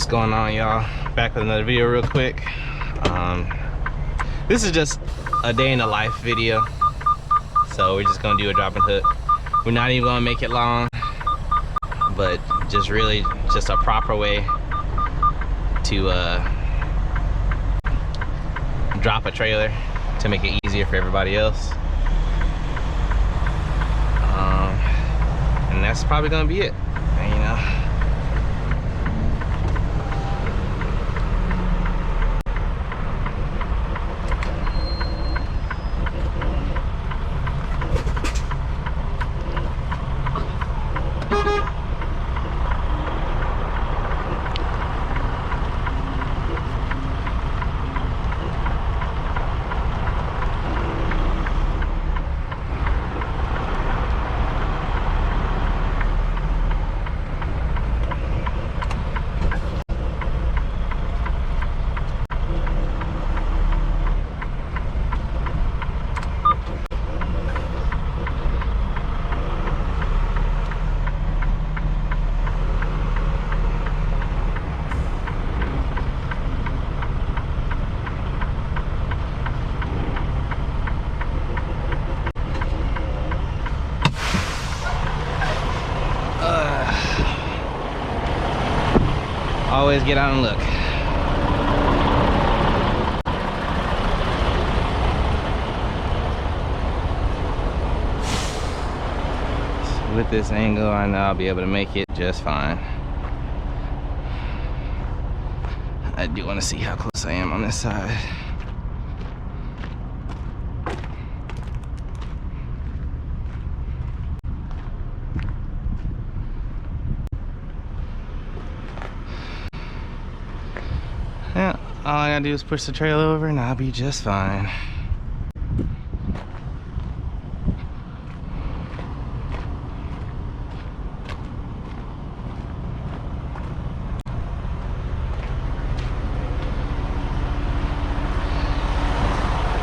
What's going on, y'all? Back with another video real quick. This is just a day in the life video, so we're just gonna do a drop and hook. We're not even gonna make it long, but just really just a proper way to drop a trailer to make it easier for everybody else. And that's probably gonna be it, you know. Always get out and look. So with this angle, I know I'll be able to make it just fine. I do want to see how close I am on this side. Yeah, all I gotta do is push the trailer over and I'll be just fine.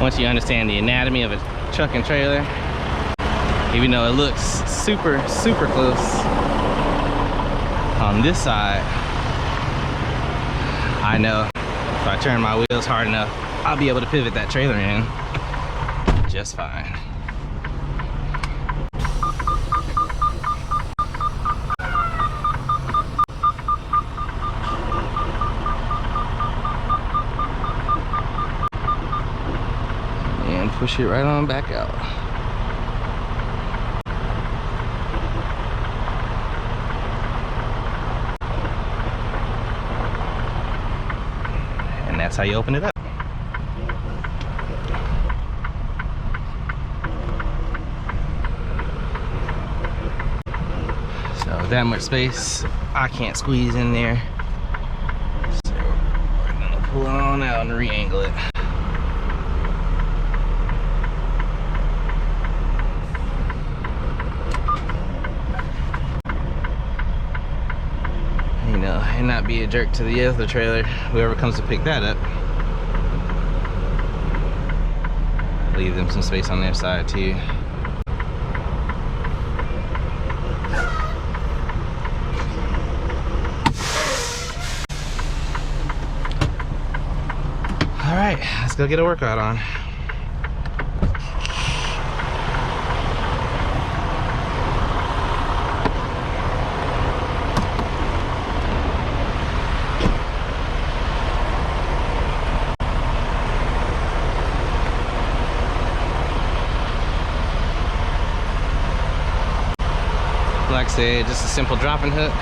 Once you understand the anatomy of a truck and trailer, even though it looks super close on this side, I know if I turn my wheels hard enough, I'll be able to pivot that trailer in just fine. And push it right on back out. That's how you open it up. So with that much space, I can't squeeze in there. So we're gonna pull it on out and re-angle it. You know, and not be a jerk to the other trailer, whoever comes to pick that up. Leave them some space on their side too. All right, let's go get a workout on. Like I said, just a simple drop and hook.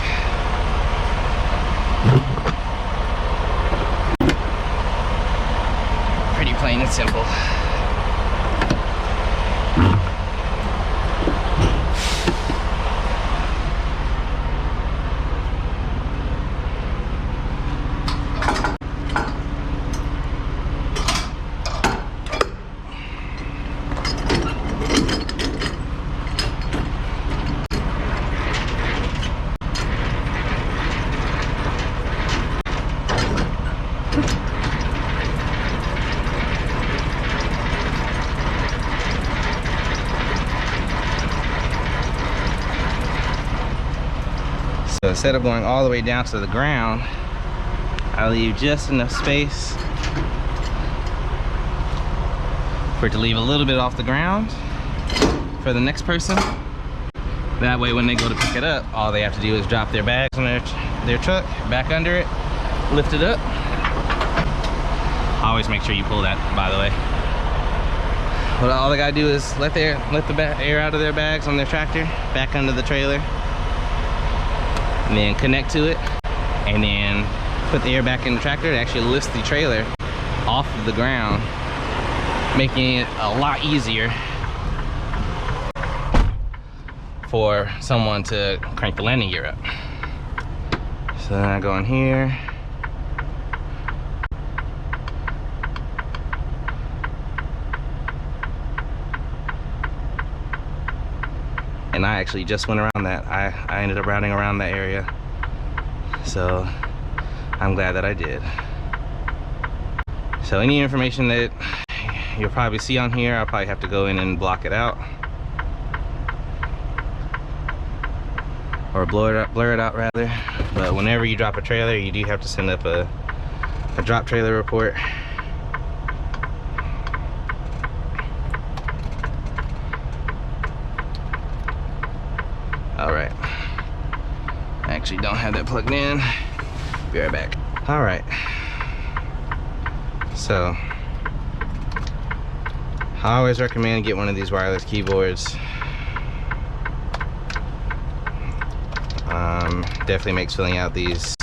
Pretty plain and simple. So instead of going all the way down to the ground, I leave just enough space for it to leave a little bit off the ground for the next person. That way when they go to pick it up, all they have to do is drop their bags in their truck, back under it, lift it up. Always make sure you pull that, by the way. But all they gotta do is let the air out of their bags on their tractor, back under the trailer, and then connect to it, and then put the air back in the tractor. It actually lifts the trailer off of the ground, making it a lot easier for someone to crank the landing gear up. So then I go in here. And I actually just went around that. I ended up routing around that area. So I'm glad that I did. So any information that you'll probably see on here, I'll probably have to go in and block it out. Or blur it out rather. But whenever you drop a trailer, you do have to send up a drop trailer report. Alright. I actually don't have that plugged in. Be right back. Alright. So I always recommend get one of these wireless keyboards. Definitely makes filling out these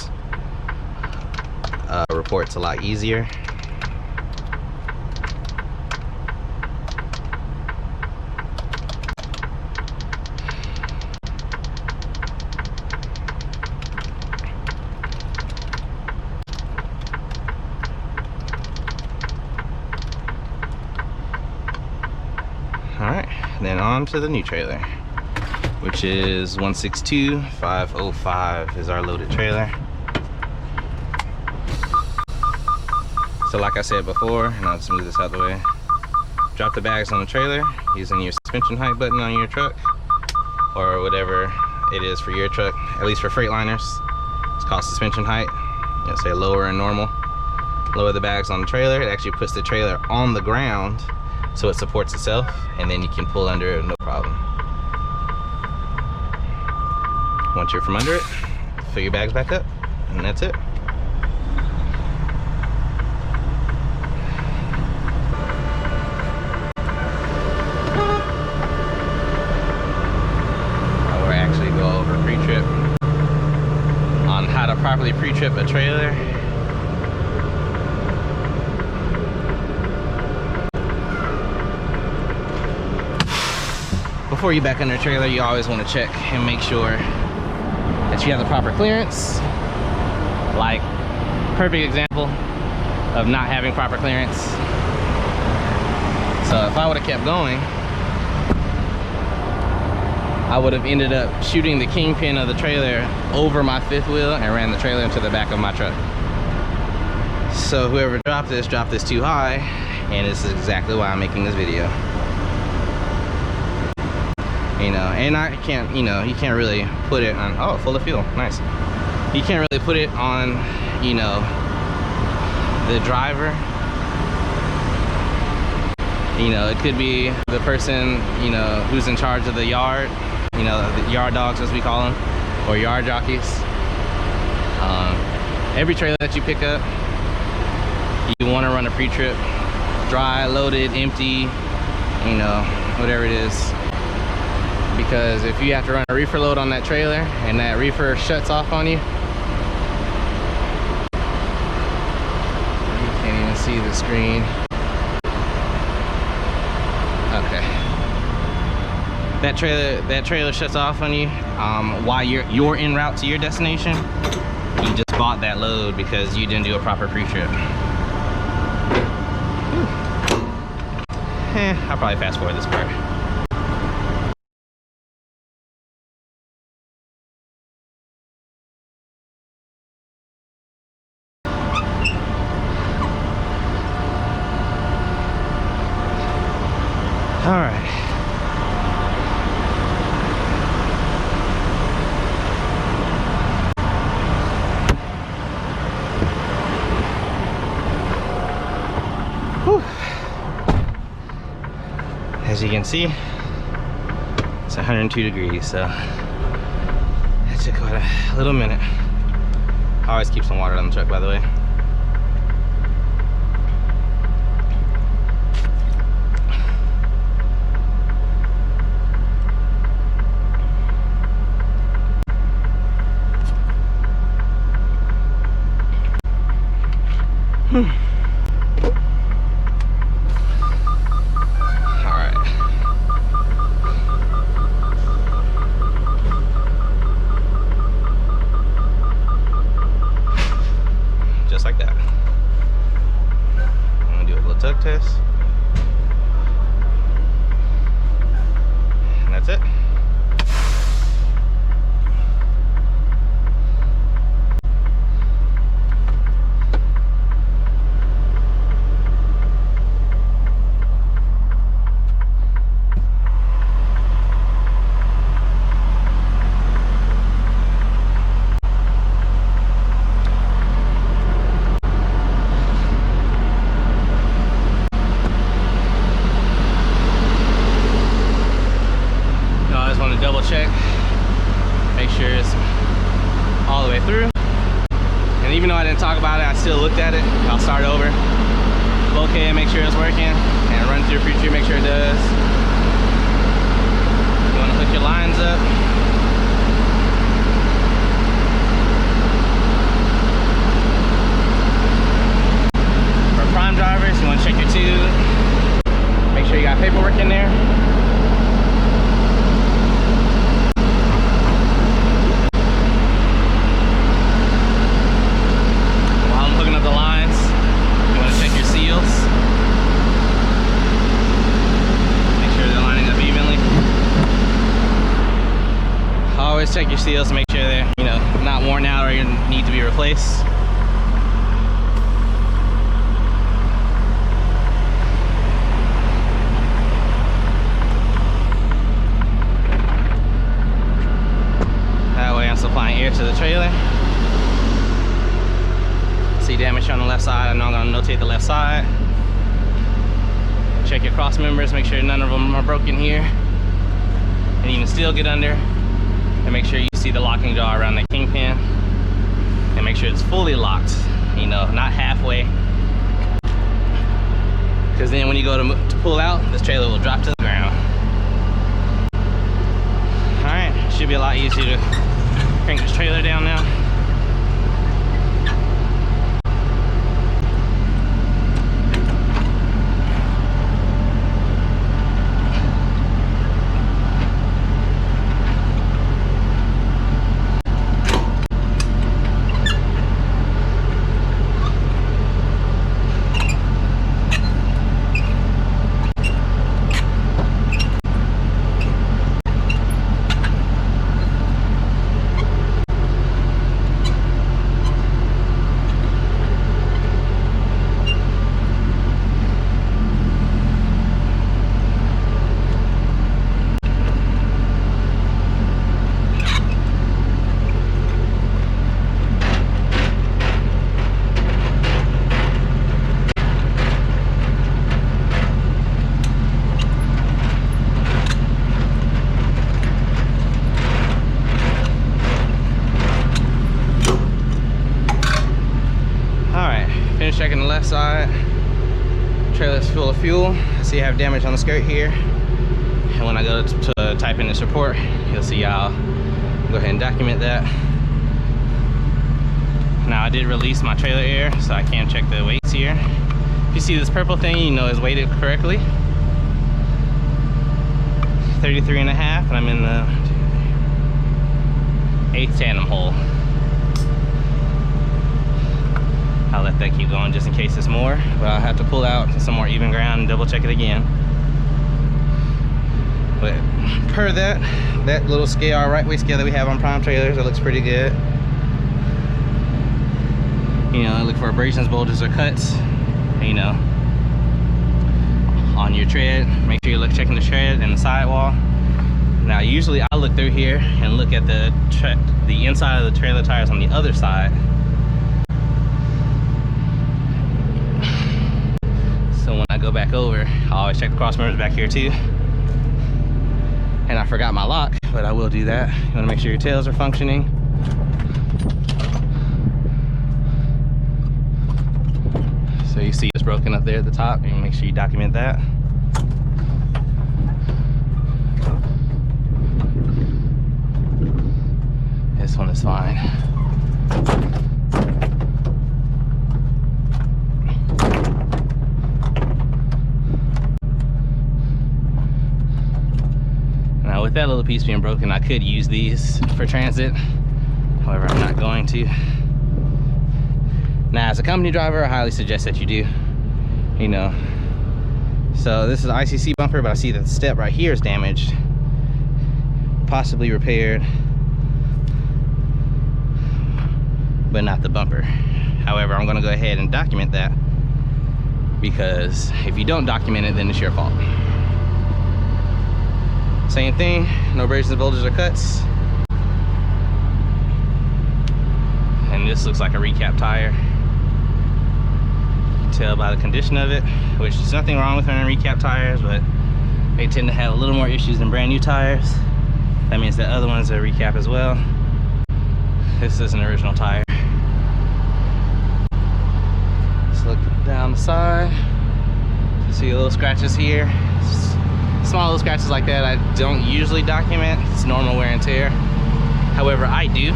reports a lot easier. Alright, then on to the new trailer, which is 162505 is our loaded trailer. So like I said before, and I'll just move this out of the way, drop the bags on the trailer using your suspension height button on your truck, or whatever it is for your truck, at least for Freightliners. It's called suspension height. You know, say lower and normal. Lower the bags on the trailer. It actually puts the trailer on the ground so it supports itself, and then you can pull under it, no problem. Once you're from under it, fill your bags back up, and that's it. Now we'll actually go over pre-trip on how to properly pre-trip a trailer. Before you back under a trailer, you always want to check and make sure that you have the proper clearance. Like, perfect example of not having proper clearance. So if I would have kept going, I would have ended up shooting the kingpin of the trailer over my fifth wheel and ran the trailer into the back of my truck. So whoever dropped this too high, and this is exactly why I'm making this video. You know, and I can't, you know, you can't really put it on, oh, full of fuel, nice. You can't really put it on, you know, the driver. You know, it could be the person, you know, who's in charge of the yard, you know, the yard dogs as we call them, or yard jockeys. Every trailer that you pick up, you want to run a pre-trip, dry, loaded, empty, you know, whatever it is. Because if you have to run a reefer load on that trailer and that reefer shuts off on you, you can't even see the screen. Okay. That trailer shuts off on you while you're en route to your destination. You just bought that load because you didn't do a proper pre-trip. I'll probably fast forward this part. All right. Whew. As you can see, it's 102 degrees, so it took quite a little minute. I always keep some water on the truck, by the way. Just like that. I'm gonna do a little tug test. And that's it. Double check, make sure it's all the way through. And even though I didn't talk about it, I still looked at it. I'll start over. Okay, make sure it's working, and run through pre-tree, make sure it does. You want to hook your lines up. For prime drivers, you want to check your tube. Make sure you got paperwork in there. Always check your seals to make sure they're, you know, not worn out or need to be replaced. That way I'm supplying air to the trailer. See damage on the left side, I know I'm gonna notate the left side. Check your cross members, make sure none of them are broken here. And you can still get under. And make sure you see the locking jaw around the kingpin, and make sure it's fully locked, you know, not halfway, because then when you go to pull out, this trailer will drop to the ground. All right, should be a lot easier to crank this trailer down now. Checking the left side, trailer's full of fuel. I see I have damage on the skirt here, and when I go to type in this report, you'll see I'll go ahead and document that. Now I did release my trailer air, so I can check the weights here. If you see this purple thing, you know it's weighted correctly. 33.5, and I'm in the 8th tandem hole. I'll let that keep going just in case it's more, but I'll have to pull out some more even ground and double check it again. But per that little scale, our right weight scale that we have on prime trailers, it looks pretty good. You know, look for abrasions, bulges, or cuts. You know, on your tread, make sure you're checking the tread and the sidewall. Now, usually I look through here and look at the inside of the trailer tires on the other side. So when back over, I always check the cross members back here too. And I forgot my lock, but I will do that. You wanna make sure your tails are functioning. So you see it's broken up there at the top. You make sure you document that. This one is fine. Now with that little piece being broken, I could use these for transit. However, I'm not going to. Now, as a company driver, I highly suggest that you do, you know. So this is an ICC bumper, but I see that the step right here is damaged, possibly repaired, but not the bumper. However, I'm gonna go ahead and document that, because if you don't document it, then it's your fault. Same thing, no abrasions, bulges, or cuts. And this looks like a recap tire. Tell by the condition of it, which is nothing wrong with running recap tires, but they tend to have a little more issues than brand new tires. That means that other ones are recap as well. This is an original tire. Let's look down the side. You see little scratches here. Small little scratches like that I don't usually document. It's normal wear and tear. However, I do.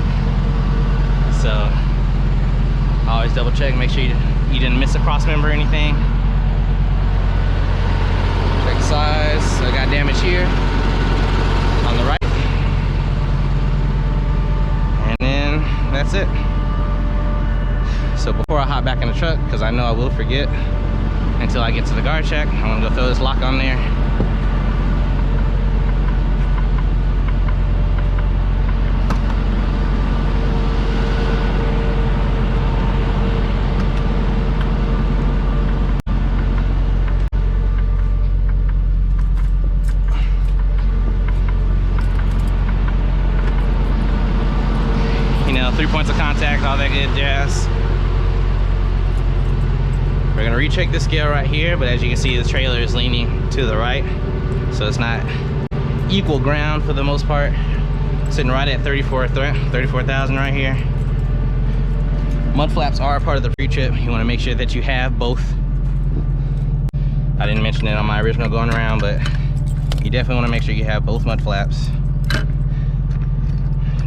So I always double check, make sure you didn't miss a cross member or anything. Check the size. So I got damage here on the right. And then that's it. So before I hop back in the truck, because I know I will forget until I get to the guard check, I'm gonna go throw this lock on there. You know, 3 points of contact, all that good jazz. We're gonna recheck the scale right here, but as you can see, the trailer is leaning to the right, so it's not equal ground for the most part. Sitting right at 34,000 right here. Mud flaps are a part of the pre-trip. You want to make sure that you have both. I didn't mention it on my original going around, but you definitely want to make sure you have both mud flaps.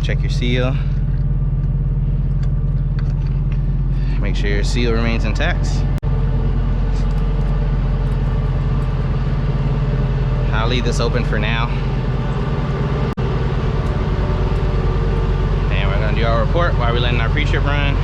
Check your seal. Make sure your seal remains intact. I'll leave this open for now. And we're gonna do our report while we're letting our pre-trip run.